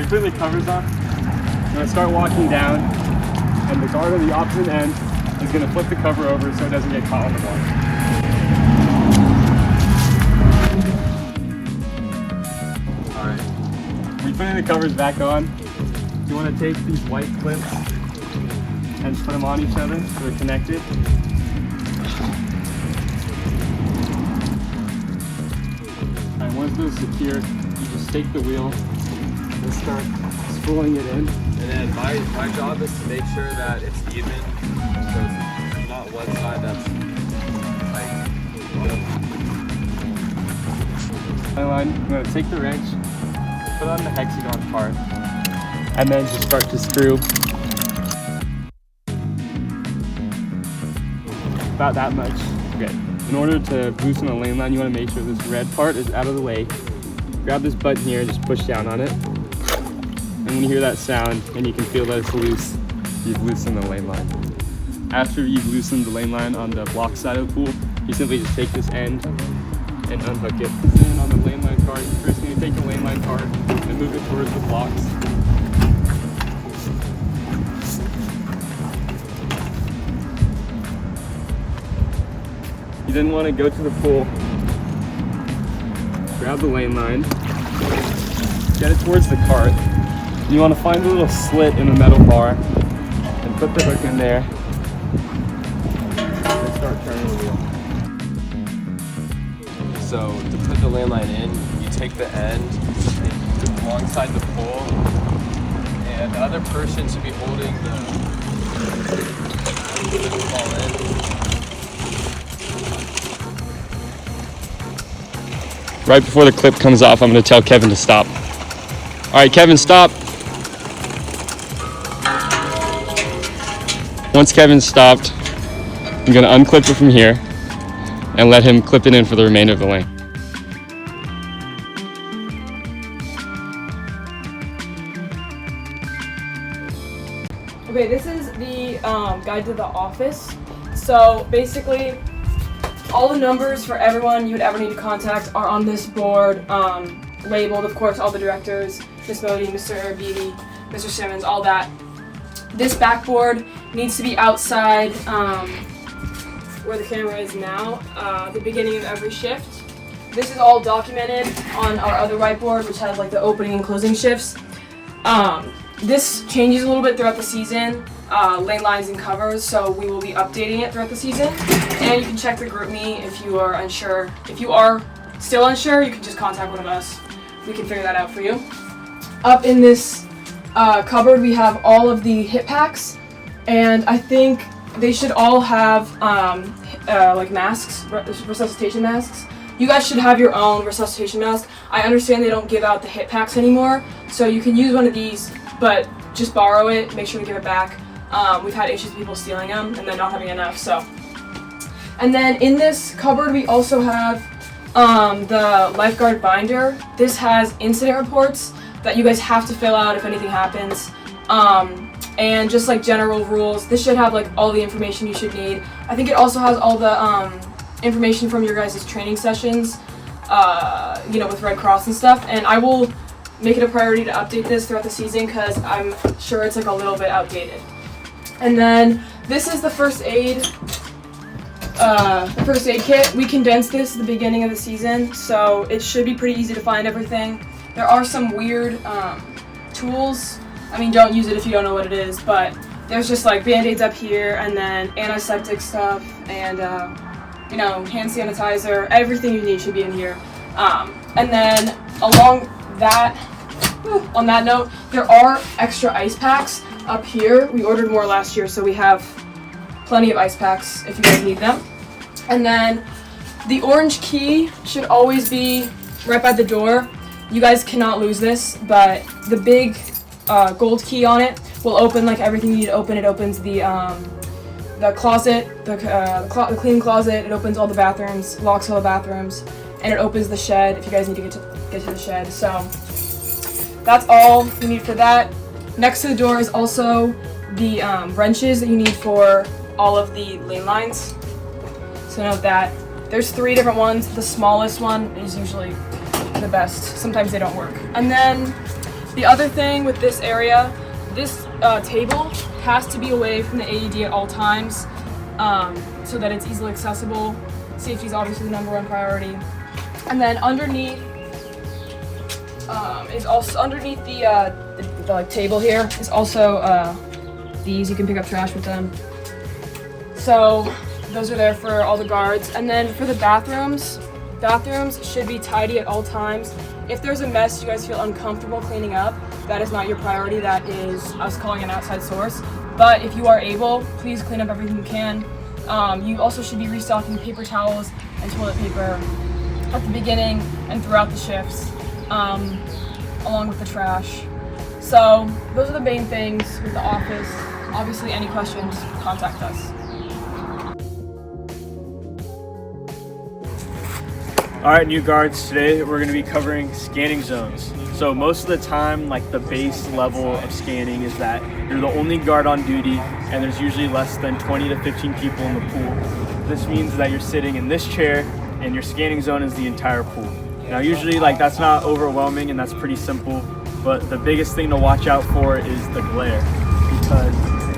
put the covers off, I'm going to start walking down, and the guard on the opposite end is going to flip the cover over so it doesn't get caught on the water. Alright. We're putting the covers back on. You want to take these white clips and put them on each other so they're connected. And once those secure, you just take the wheel and start spooling it in. And then my job is to make sure that it's even, so it's not one side that's like, Line, I'm going to take the wrench, put on the hexagon part, and then just start to screw. About that much. Okay. In order to loosen the lane line, you want to make sure this red part is out of the way. Grab this button here and just push down on it. And when you hear that sound and you can feel that it's loose, you've loosened the lane line. After you've loosened the lane line on the block side of the pool, you simply just take this end and unhook it. Then on the lane line card, you first need to take the lane line card and move it towards the blocks. You then want to go to the pool, grab the lane line, get it towards the cart. You want to find a little slit in the metal bar and put the hook in there and start turning the wheel. so to put the lane line in, you take the end alongside the pole, and the other person should be holding the ball in. Right before the clip comes off, I'm going to tell Kevin to stop. All right, Kevin, stop. Once Kevin's stopped, I'm going to unclip it from here and let him clip it in for the remainder of the lane. Okay, this is the guide to the office. So basically, all the numbers for everyone you would ever need to contact are on this board, labeled, of course, all the directors, Miss Bodie, Mr. Beatty, Mr. Simmons, all that. This backboard needs to be outside where the camera is now, the beginning of every shift. This is all documented on our other whiteboard, which has like the opening and closing shifts. This changes a little bit throughout the season, lane lines and covers, so we will be updating it throughout the season. And you can check the group me if you are unsure. If you are still unsure, you can just contact one of us. We can figure that out for you. Up in this cupboard, we have all of the hip packs, and I think they should all have like masks, resuscitation masks. You guys should have your own resuscitation mask. I understand they don't give out the hip packs anymore, so you can use one of these, but just borrow it, make sure to give it back. We've had issues with people stealing them and then not having enough, so. And then in this cupboard, we also have the Lifeguard binder. This has incident reports that you guys have to fill out if anything happens. And just like general rules, this should have like all the information you should need. I think it also has all the information from your guys' training sessions, you know, with Red Cross and stuff. And I will make it a priority to update this throughout the season because I'm sure it's like a little bit outdated. And then this is the first aid kit. We condensed this at the beginning of the season, so it should be pretty easy to find everything. There are some weird tools. I mean, don't use it if you don't know what it is, but there's just like band-aids up here, and then antiseptic stuff, and you know, hand sanitizer. Everything you need should be in here. And then along that, on that note, there are extra ice packs up here. We ordered more last year, so we have plenty of ice packs if you guys need them. And then the orange key should always be right by the door. You guys cannot lose this, but the big gold key on it will open like everything you need to open. It opens the closet, the cleaning closet. It opens all the bathrooms, locks all the bathrooms, and it opens the shed if you guys need to get to the shed. So that's all you need for that. Next to the door is also the wrenches that you need for all of the lane lines. So note that. There's 3 different ones. The smallest one is usually the best. Sometimes they don't work. And then The other thing with this area, this table has to be away from the AED at all times so that it's easily accessible. Safety is obviously the #1 priority. And then underneath is also underneath the like, table here is also these. You can pick up trash with them. So those are there for all the guards. And then for the bathrooms should be tidy at all times. If there's a mess you guys feel uncomfortable cleaning up, that is not your priority. That is us calling an outside source. But if you are able, please clean up everything you can. You also should be restocking paper towels and toilet paper at the beginning and throughout the shifts, along with the trash. So those are the main things with the office. Obviously, any questions, contact us. All right, new guards, today we're going to be covering scanning zones. So most of the time, like the base level of scanning is that you're the only guard on duty and there's usually less than 20 to 15 people in the pool. This means that you're sitting in this chair and your scanning zone is the entire pool. Now usually like that's not overwhelming and that's pretty simple, but the biggest thing to watch out for is the glare, because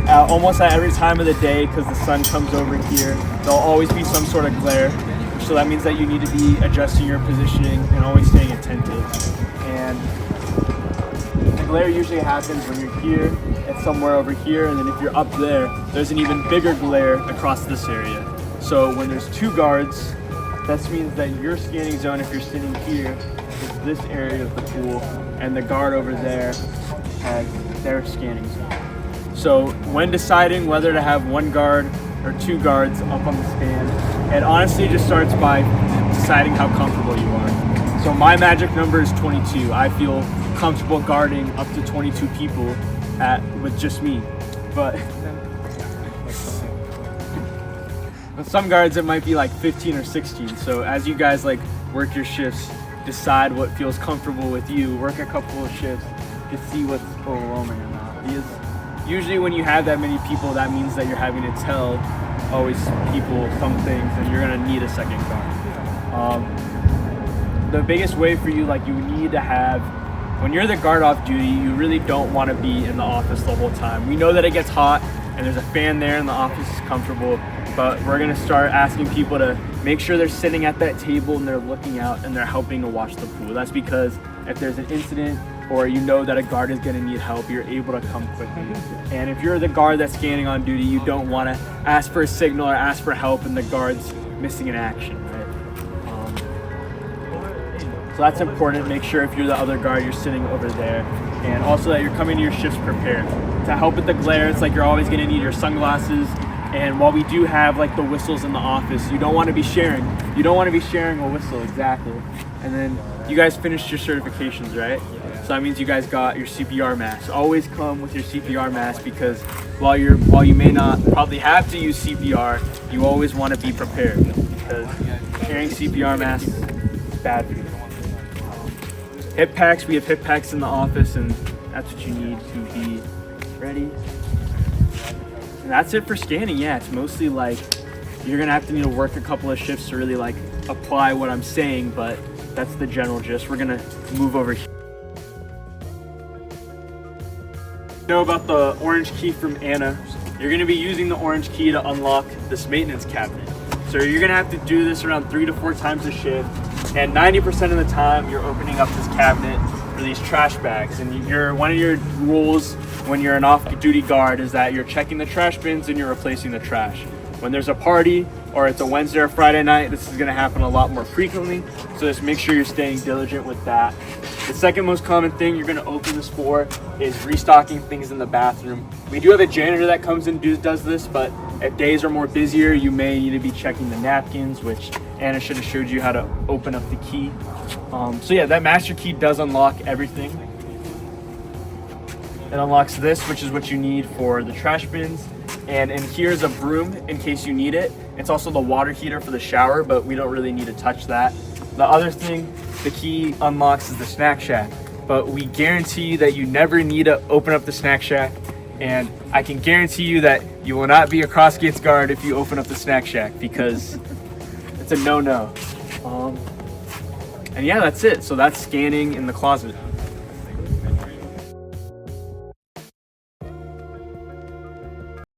almost at every time of the day, because the sun comes over here, there'll always be some sort of glare. So that means that you need to be adjusting your positioning and always staying attentive. And the glare usually happens when you're here, it's somewhere over here, and then if you're up there, there's an even bigger glare across this area. So when there's 2 guards, that means that your scanning zone, if you're sitting here, is this area of the pool, and the guard over there has their scanning zone. So when deciding whether to have 1 guard or 2 guards up on the stand, it honestly just starts by deciding how comfortable you are. So my magic number is 22. I feel comfortable guarding up to 22 people with just me. But with some guards it might be like 15 or 16. So as you guys like work your shifts, decide what feels comfortable with you. Work a couple of shifts to see what's overwhelming or not. Because usually when you have that many people, that means that you're having to tell always people some things and you're gonna need a second guard. The biggest way for you, like you need to have, when you're the guard off duty, you really don't want to be in the office the whole time. We know that it gets hot and there's a fan there and the office is comfortable, but we're gonna start asking people to make sure they're sitting at that table and they're looking out and they're helping to watch the pool. That's because if there's an incident or you know that a guard is gonna need help, you're able to come quickly. And if you're the guard that's scanning on duty, you don't wanna ask for a signal or ask for help and the guard's missing in action, right? So that's important. Make sure if you're the other guard, you're sitting over there. And also that you're coming to your shifts prepared. To help with the glare, it's like you're always gonna need your sunglasses. And while we do have like the whistles in the office, you don't wanna be sharing. You don't wanna be sharing a whistle, exactly. And then you guys finished your certifications, right? So that means you guys got your CPR mask. Always come with your CPR mask, because while you may not probably have to use CPR, you always want to be prepared, because carrying CPR masks is bad for you. Hip packs, we have hip packs in the office, and that's what you need to be ready. And that's it for scanning. Yeah, it's mostly like you're gonna have to need to work a couple of shifts to really like apply what I'm saying, but that's the general gist. We're gonna move over here. Know about the orange key from Anna. You're gonna be using the orange key to unlock this maintenance cabinet. So you're gonna have to do this around 3 to 4 times a shift, and 90% of the time you're opening up this cabinet for these trash bags. And one of your rules when you're an off-duty guard is that you're checking the trash bins and you're replacing the trash. When there's a party or it's a Wednesday or Friday night, this is gonna happen a lot more frequently, so just make sure you're staying diligent with that. The second most common thing you're gonna open this for is restocking things in the bathroom. We do have a janitor that comes and does this, but if days are more busier, you may need to be checking the napkins, which Anna should have showed you how to open up the key. So yeah, that master key does unlock everything. It unlocks this, which is what you need for the trash bins. And here's a broom in case you need it. It's also the water heater for the shower, but we don't really need to touch that. The other thing the key unlocks is the snack shack, but we guarantee that you never need to open up the snack shack. And I can guarantee you that you will not be a Crossgates guard if you open up the snack shack, because it's a no-no. And yeah, that's it. So that's scanning in the closet.